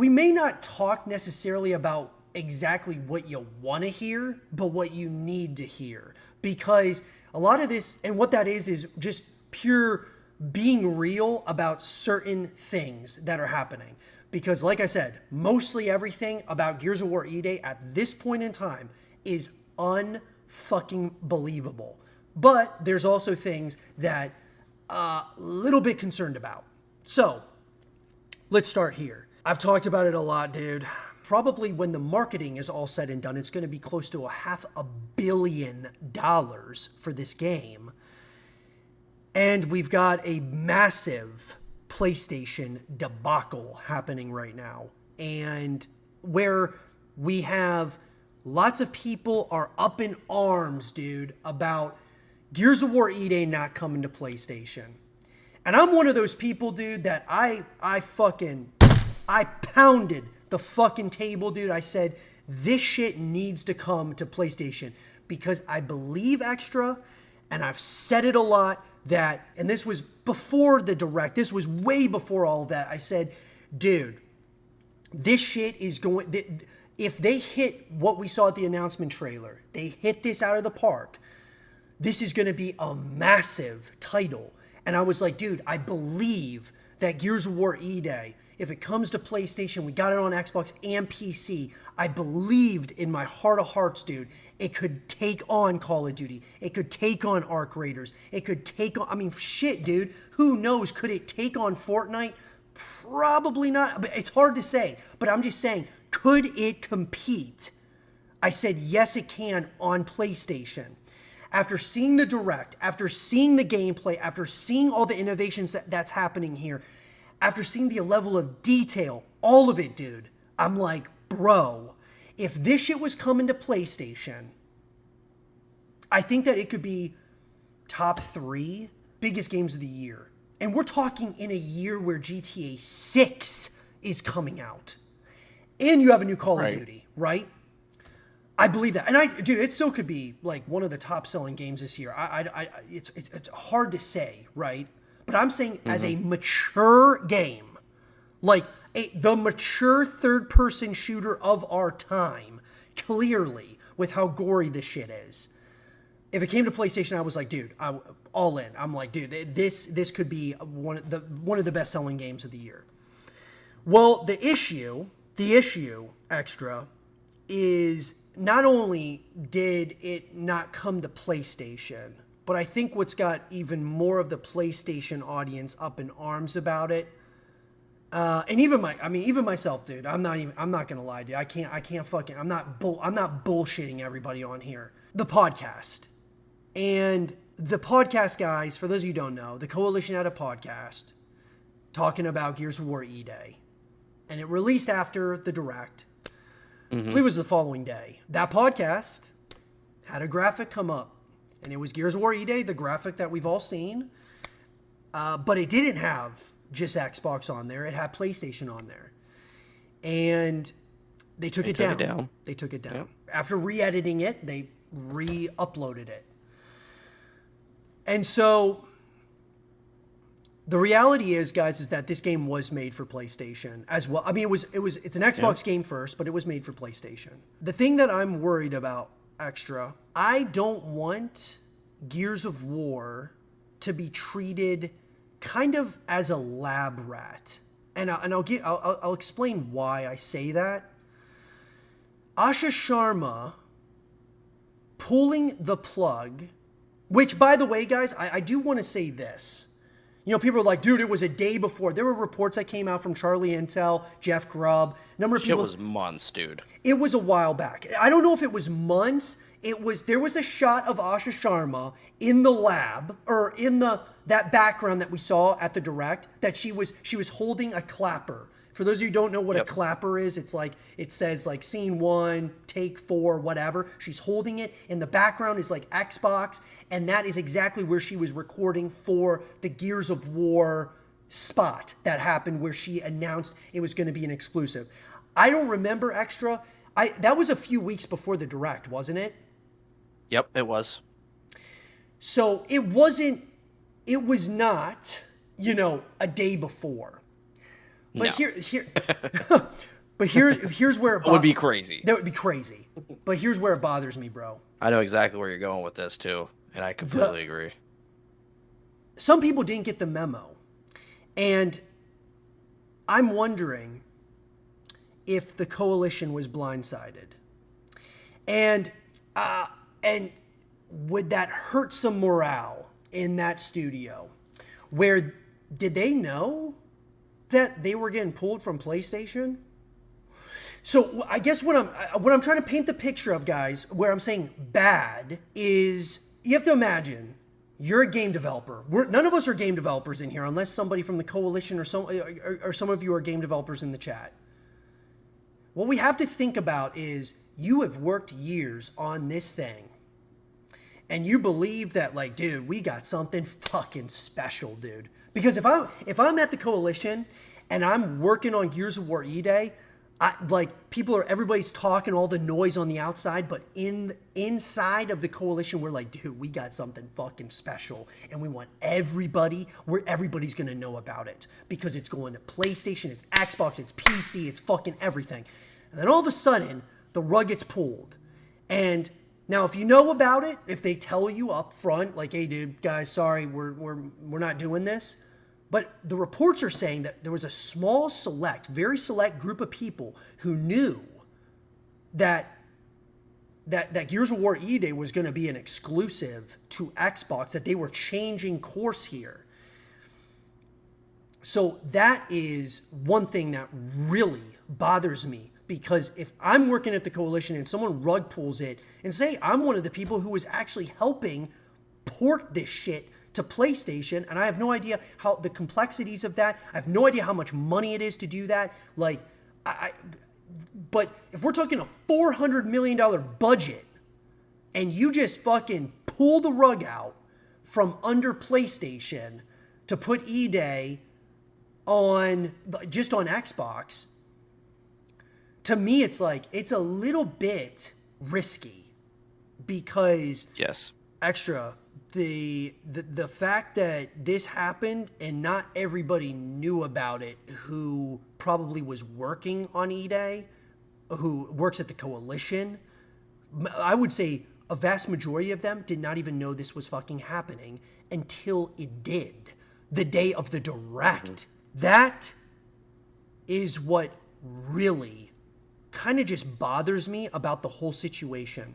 we may not talk necessarily about exactly what you want to hear, but what you need to hear. Because a lot of this, and what that is just pure being real about certain things that are happening. Because like I said, mostly everything about Gears of War E-Day at this point in time is unfucking believable. But there's also things that a little bit concerned about. So let's start here. I've talked about it a lot, dude. Probably when the marketing is all said and done, it's going to be close to $500 million for this game. And we've got a massive PlayStation debacle happening right now. And where we have lots of people are up in arms, dude, about Gears of War E-Day not coming to PlayStation. And I'm one of those people, dude, that I pounded the fucking table, dude. I said, this shit needs to come to PlayStation because I believe extra, and I've said it a lot, that, and this was before the Direct, this was way before all of that. I said, dude, this shit is going, if they hit what we saw at the announcement trailer, they hit this out of the park, this is going to be a massive title. And I was like, dude, I believe that Gears of War E-Day, if it comes to PlayStation, we got it on Xbox and PC, I believed in my heart of hearts, dude, it could take on Call of Duty. It could take on Arc Raiders. It could take on, I mean, shit, dude. Who knows? Could it take on Fortnite? Probably not. It's hard to say. But I'm just saying, could it compete? I said, yes, it can on PlayStation. After seeing the Direct, after seeing the gameplay, after seeing all the innovations that's happening here, after seeing the level of detail, all of it, dude, I'm like, bro, if this shit was coming to PlayStation, I think that it could be top 3 biggest games of the year. And we're talking in a year where GTA 6 is coming out. And you have a new Call of Duty, right? I believe that. And dude, it still could be like one of the top selling games this year. It's hard to say, right? But I'm saying as a mature game, like the mature third-person shooter of our time, clearly, with how gory this shit is. If it came to PlayStation, I was like, dude, all in. I'm like, dude, this could be one of the best-selling games of the year. Well, the issue, extra, is not only did it not come to PlayStation, but I think what's got even more of the PlayStation audience up in arms about it. And even myself, dude, I'm not gonna lie, dude. I'm not bullshitting everybody on here. The podcast. And the podcast guys, for those of you who don't know, the Coalition had a podcast talking about Gears of War E-Day. And it released after the Direct. I believe it was the following day. That podcast had a graphic come up. And it was Gears of War E-Day, the graphic that we've all seen. But it didn't have just Xbox on there. It had PlayStation on there. And they took it down. They took it down. Yep. After re-editing it, they re-uploaded it. And so the reality is, guys, is that this game was made for PlayStation as well. I mean, it's an Xbox game first, but it was made for PlayStation. The thing that I'm worried about, extra, I don't want Gears of War to be treated kind of as a lab rat. And I'll explain why I say that. Asha Sharma pulling the plug, which, by the way, guys, I do want to say this. You know, people are like, dude, it was a day before. There were reports that came out from Charlie Intel, Jeff Grubb, number of people. It was months, dude. It was a while back. I don't know if it was months. There was a shot of Asha Sharma in the lab, or in that background that we saw at the Direct, that she was holding a clapper. For those of you who don't know what a clapper is, it's like, it says like scene 1, take 4, whatever. She's holding it. In the background is like Xbox, and that is exactly where she was recording for the Gears of War spot that happened where she announced it was going to be an exclusive. I don't remember, extra. That was a few weeks before the Direct, wasn't it? Yep, it was. So it was not, a day before. But no. here, But here's where It would be crazy. That would be crazy. But here's where it bothers me, bro. I know exactly where you're going with this too, and I completely agree. Some people didn't get the memo, and I'm wondering if the coalition was blindsided, and would that hurt some morale in that studio? Where did they know that they were getting pulled from PlayStation? So I guess what I'm trying to paint the picture of, guys, where I'm saying bad is you have to imagine you're a game developer. None of us are game developers in here, unless somebody from the coalition or some of you are game developers in the chat. What we have to think about is you have worked years on this thing, and you believe that, like, dude, we got something fucking special, dude. Because if I'm at the coalition and I'm working on Gears of War E-Day, everybody's talking all the noise on the outside, but inside of the coalition, we're like, dude, we got something fucking special, and we want everybody's gonna know about it because it's going to PlayStation, it's Xbox, it's PC, it's fucking everything. And then all of a sudden, the rug gets pulled. And now, if you know about it, if they tell you up front, like, hey, dude, guys, sorry, we're not doing this. But the reports are saying that there was a very select group of people who knew that Gears of War E-Day was going to be an exclusive to Xbox, that they were changing course here. So that is one thing that really bothers me, because if I'm working at the coalition and someone rug pulls it, and say I'm one of the people who was actually helping port this shit to PlayStation, and I have no idea how the complexities of that. I have no idea how much money it is to do that. Like, but if we're talking a $400 million budget, and you just fucking pull the rug out from under PlayStation to put E-Day on Xbox, to me it's like it's a little bit risky, because Yes. Extra, the fact that this happened and not everybody knew about it who probably was working on E-Day, who works at the coalition, I would say a vast majority of them did not even know this was fucking happening until it did, the day of the direct. That is what really kind of just bothers me about the whole situation.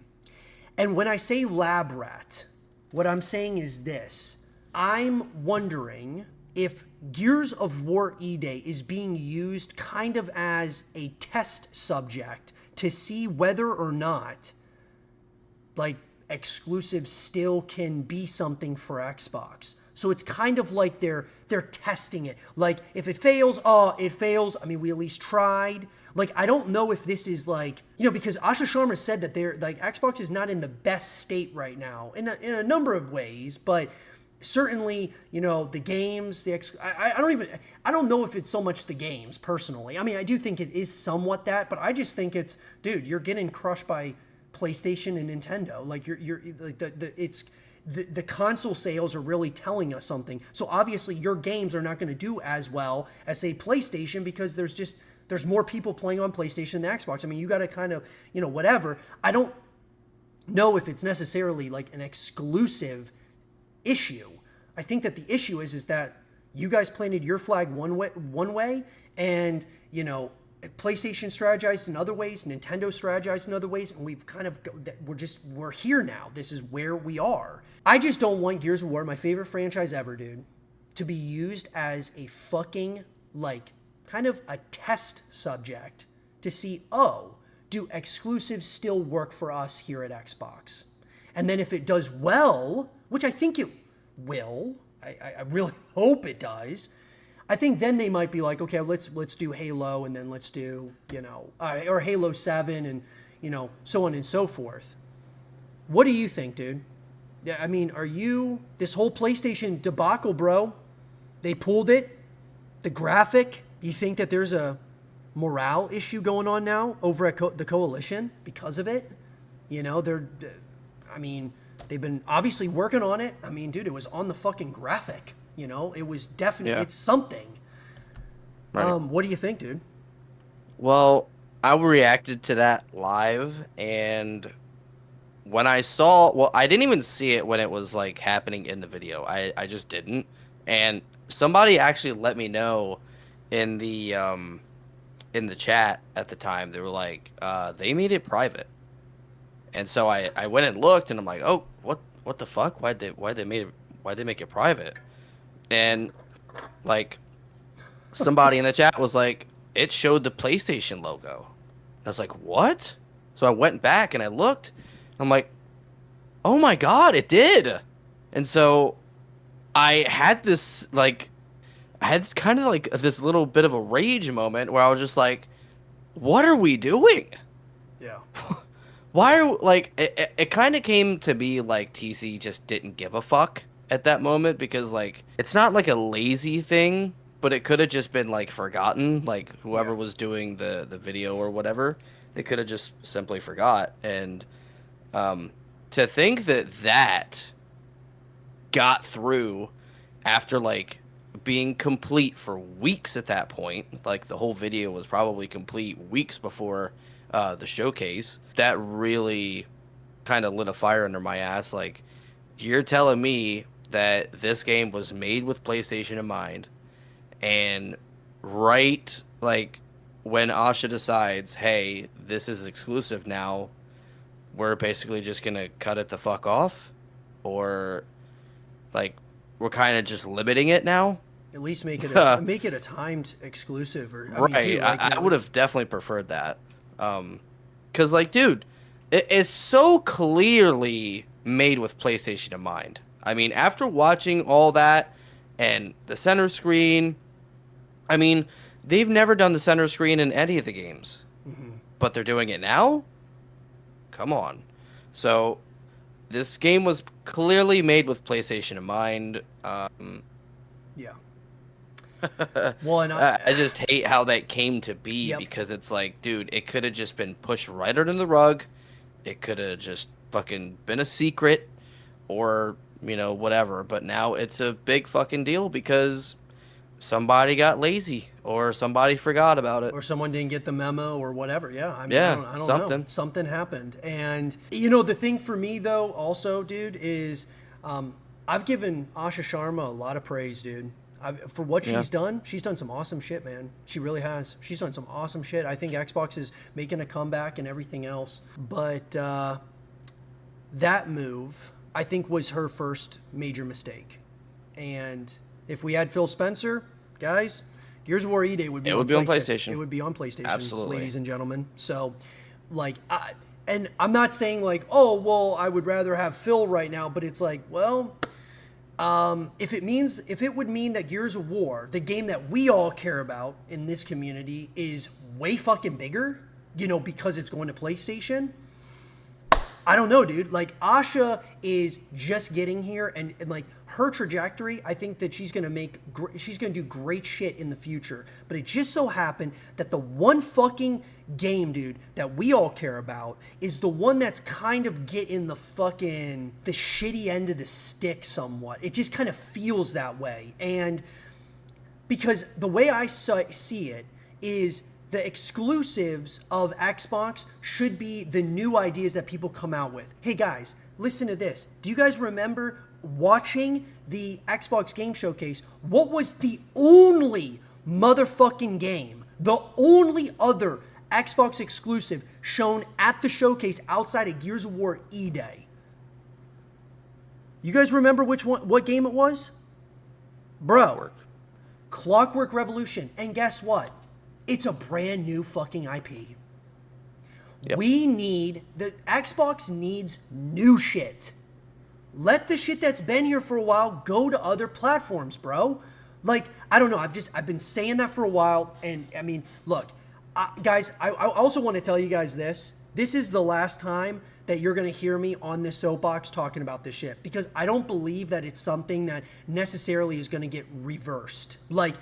And when I say lab rat, what I'm saying is this. I'm wondering if Gears of War E-Day is being used kind of as a test subject to see whether or not, like, exclusives still can be something for Xbox. So it's kind of like they're testing it. Like, if it fails, it fails. I mean, we at least tried. Like, I don't know if this is like, because Asha Sharma said that Xbox is not in the best state right now in a number of ways, but certainly, the games, I don't know if it's so much the games personally. I mean, I do think it is somewhat that, but I just think it's, dude, you're getting crushed by PlayStation and Nintendo. Like, you're like the console sales are really telling us something. So obviously your games are not going to do as well as, say, PlayStation, because there's more people playing on PlayStation than Xbox. I mean, you got to kind of, whatever. I don't know if it's necessarily like an exclusive issue. I think that the issue is that you guys planted your flag one way, and, PlayStation strategized in other ways, Nintendo strategized in other ways, and we've kind of, we're here now. This is where we are. I just don't want Gears of War, my favorite franchise ever, dude, to be used as a fucking, like, kind of a test subject to see, do exclusives still work for us here at Xbox? And then if it does well, which I think it will, I really hope it does, I think then they might be like, okay, let's do Halo, and then let's do, or Halo 7, and, so on and so forth. What do you think, dude? Yeah, I mean, this whole PlayStation debacle, bro, they pulled it, the graphic, you think that there's a morale issue going on now over at the coalition because of it? They've been obviously working on it. I mean, dude, it was on the fucking graphic. It was definitely, It's something. Right. What do you think, dude? Well, I reacted to that live, and when I saw, well, I didn't even see it when it was like happening in the video. I just didn't. And somebody actually let me know in the chat at the time. They were like, they made it private. And so I went and looked, and I'm like, oh, what the fuck? Why'd they make it private? And like somebody in the chat was like, it showed the PlayStation logo. I was like, what? So I went back and I looked. I'm like, oh my God, it did. And so I had this like, I had kind of like this little bit of a rage moment where I was just like, what are we doing? Yeah. Why are like it kind of came to be like TC just didn't give a fuck at that moment, because like it's not like a lazy thing, but it could have just been like forgotten, like whoever was doing the video or whatever, they could have just simply forgot. And to think that that got through after like being complete for weeks at that point, like the whole video was probably complete weeks before the showcase, that really kind of lit a fire under my ass. Like, you're telling me that this game was made with PlayStation in mind, and right like when Asha decides, hey, this is exclusive now, we're basically just gonna cut it the fuck off? Or like we're kind of just limiting it now? At least make it a timed exclusive, or I Right. mean, dude, like, I would have definitely preferred that. Because, like, dude, it is so clearly made with PlayStation in mind. I mean, after watching all that and the center screen, I mean, they've never done the center screen in any of the games, but they're doing it now? Come on. So, this game was clearly made with PlayStation in mind. Yeah. Well, and I just hate how that came to be, because it's like, dude, it could have just been pushed right under the rug. It could have just fucking been a secret, or, you know, whatever. But now it's a big fucking deal because somebody got lazy or somebody forgot about it. or someone didn't get the memo or whatever. Yeah, I mean, Yeah, I don't something. know. Something happened. And, you know, the thing for me, though, also, dude, is I've given Asha Sharma a lot of praise, dude. For what she's done some awesome shit, man. She really has. She's done some awesome shit. I think Xbox is making a comeback and everything else. But that move, I think, was her first major mistake. And if we had Phil Spencer, guys, Gears of War E-Day would be on PlayStation. It would be on PlayStation, Absolutely. ladies and gentlemen. So, like, and I'm not saying like, oh, well, I would rather have Phil right now, but it's like, well, if it would mean that Gears of War, the game that we all care about in this community, is way fucking bigger, you know, because it's going to PlayStation, I don't know, dude. Like, Asha is just getting here, and like her trajectory, I think that she's gonna do great shit in the future. But it just so happened that the one fucking game, dude, that we all care about is the one that's kind of getting the shitty end of the stick somewhat. It just kind of feels that way. And because the way I see it is, the exclusives of Xbox should be the new ideas that people come out with. Hey guys, listen to this. Do you guys remember watching the Xbox Game Showcase? What was the only motherfucking game, the only other Xbox exclusive shown at the showcase outside of Gears of War E-Day? You guys remember what game it was? Bro, Clockwork Revolution. And guess what? It's a brand new fucking IP. Yep. The Xbox needs new shit. Let the shit that's been here for a while go to other platforms, bro. Like, I don't know. I've been saying that for a while. And I mean, look, guys, I also want to tell you guys this. This is the last time that you're going to hear me on this soapbox talking about this shit, because I don't believe that it's something that necessarily is going to get reversed. Like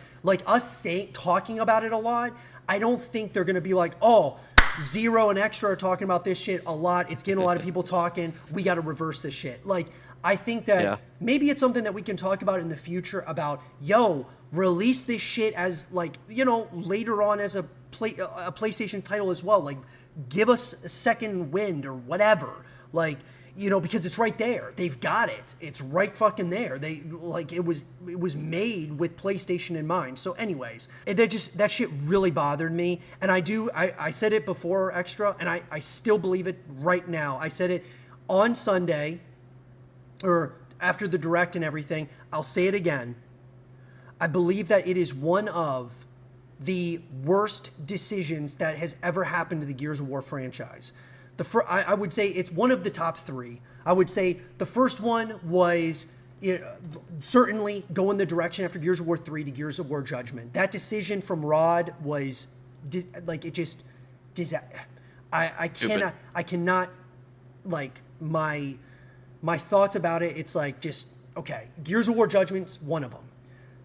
us talking about it a lot, I don't think they're going to be like, oh, Zero and Extra are talking about this shit a lot. It's getting a lot of people talking. We got to reverse this shit. Like, I think that maybe it's something that we can talk about in the future about, release this shit as, like, you know, later on as a a PlayStation title as well. Like, give us a second wind or whatever. Like, you know, because it's right there. They've got it. It's right fucking there. They like it was made with PlayStation in mind. So anyways, that shit really bothered me. And I said it before Extra, and I still believe it right now. I said it on Sunday or after the Direct and everything. I'll say it again. I believe that it is one of the worst decisions that has ever happened to the Gears of War franchise. I would say it's one of the top three. I would say the first one was certainly going the direction after Gears of War 3 to Gears of War Judgment. That decision from Rod was I cannot like my thoughts about it. It's like just okay. Gears of War Judgment's one of them.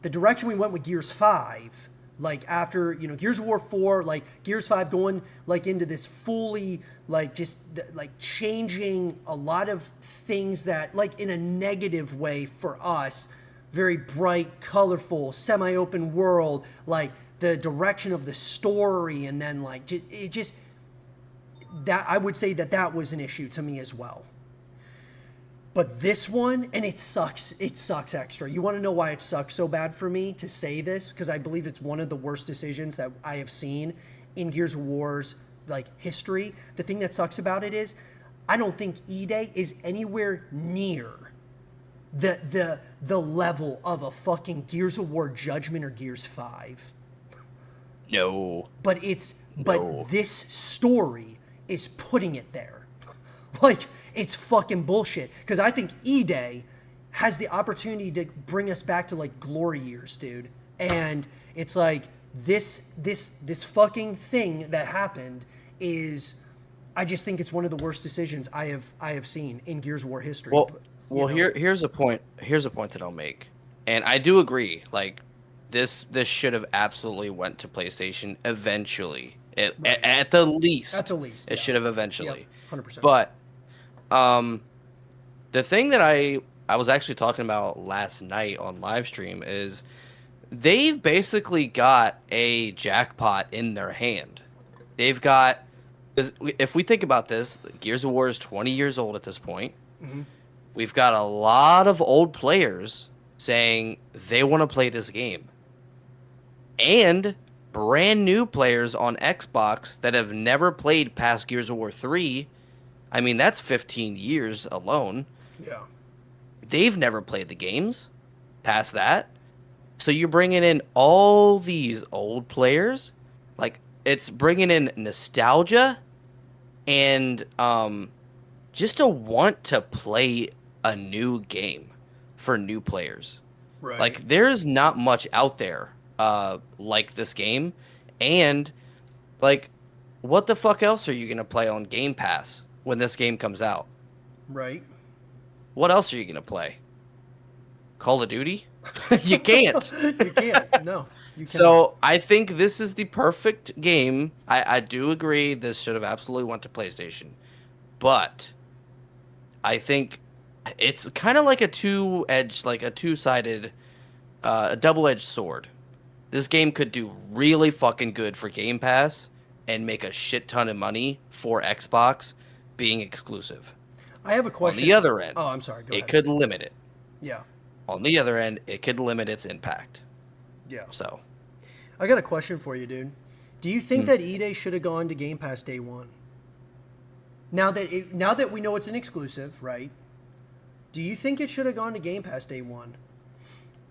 The direction we went with Gears 5. Like after, Gears of War 4, like Gears 5 going like into this fully like just like changing a lot of things that like in a negative way for us, very bright, colorful, semi-open world, like the direction of the story. And then like that I would say that was an issue to me as well. But this one, and it sucks extra. You want to know why it sucks so bad for me to say this? Because I believe it's one of the worst decisions that I have seen in Gears of War's like history. The thing that sucks about it is I don't think E-Day is anywhere near the level of a fucking Gears of War Judgment or Gears 5. No. But this story is putting it there. Like, it's fucking bullshit. Because I think E-Day has the opportunity to bring us back to like glory years, dude. And it's like this fucking thing that happened is, I just think it's one of the worst decisions I have seen in Gears of War history. Here's a point that I'll make, and I do agree. Like, this should have absolutely went to PlayStation eventually. At the least. At the least, it should have eventually. 100%. But the thing that I was actually talking about last night on live stream is they've basically got a jackpot in their hand. They've got, if we think about this, Gears of War is 20 years old at this point. Mm-hmm. We've got a lot of old players saying they want to play this game. And brand new players on Xbox that have never played past Gears of War 3. I mean, that's 15 years alone. Yeah. They've never played the games past that. So you're bringing in all these old players. Like, it's bringing in nostalgia and just a want to play a new game for new players. Right. Like, there's not much out there like this game. And, like, what the fuck else are you going to play on Game Pass when this game comes out? Right. What else are you going to play? Call of Duty? You can't. You can't. No. You cannot. So I think this is the perfect game. I do agree this should have absolutely went to PlayStation. But I think it's kind of like a two-edged, like a two-sided, a double-edged sword. This game could do really fucking good for Game Pass and make a shit ton of money for Xbox being exclusive. I have a question. On the other end, I'm sorry. Go ahead. It could limit it. Yeah. On the other end, it could limit its impact. Yeah. So, I got a question for you, dude. Do you think that E-Day should have gone to Game Pass day one? Now that we know it's an exclusive, right? Do you think it should have gone to Game Pass day one?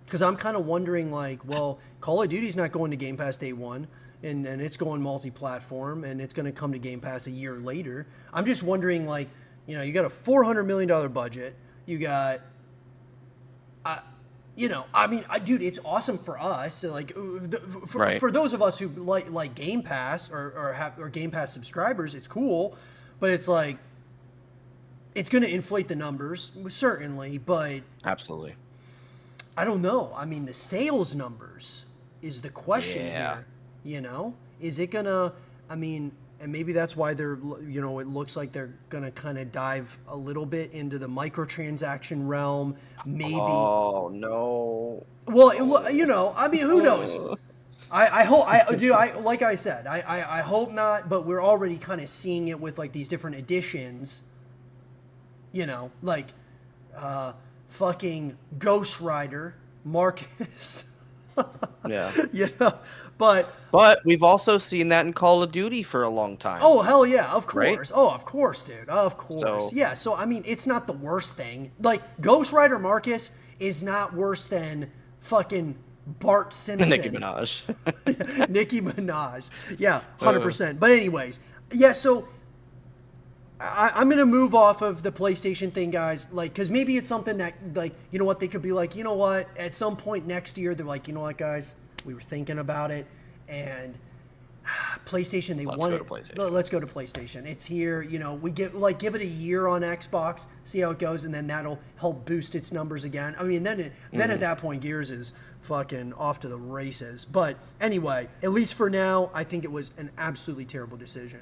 Because I'm kind of wondering, like, well, Call of Duty's not going to Game Pass day one, and it's going multi-platform, and it's going to come to Game Pass a year later. I'm just wondering, like, you got a $400 million budget. You got, dude, it's awesome for us. So, like, for those of us who like Game Pass or Game Pass subscribers, it's cool. But it's like, it's going to inflate the numbers, certainly. But absolutely. I don't know. I mean, the sales numbers is the question here. Is it going to, and maybe that's why they're, it looks like they're going to kind of dive a little bit into the microtransaction realm. Maybe. Oh, no. Well, who knows? I hope I do. I like I said, I hope not. But we're already kind of seeing it with like these different editions. You know, like fucking Ghost Rider, Marcus. Yeah. You know, but we've also seen that in Call of Duty for a long time. oh hell yeah, of Right? course. Oh, of course, dude. Of course. So- Yeah. So I mean, it's not the worst thing. Like Ghost Rider Marcus is not worse than fucking Bart Simpson. Nicki Minaj. Nicki Minaj. Yeah, 100%. But anyways, yeah, so I'm going to move off of the PlayStation thing, guys, like, because maybe it's something that, like, you know what, they could be like, you know what, at some point next year, they're like, you know what, guys, we were thinking about it, and PlayStation, they want it. Let's go to PlayStation. It's here, you know, we give it a year on Xbox, see how it goes, and then that'll help boost its numbers again. I mean, then at that point, Gears is fucking off to the races. But anyway, at least for now, I think it was an absolutely terrible decision.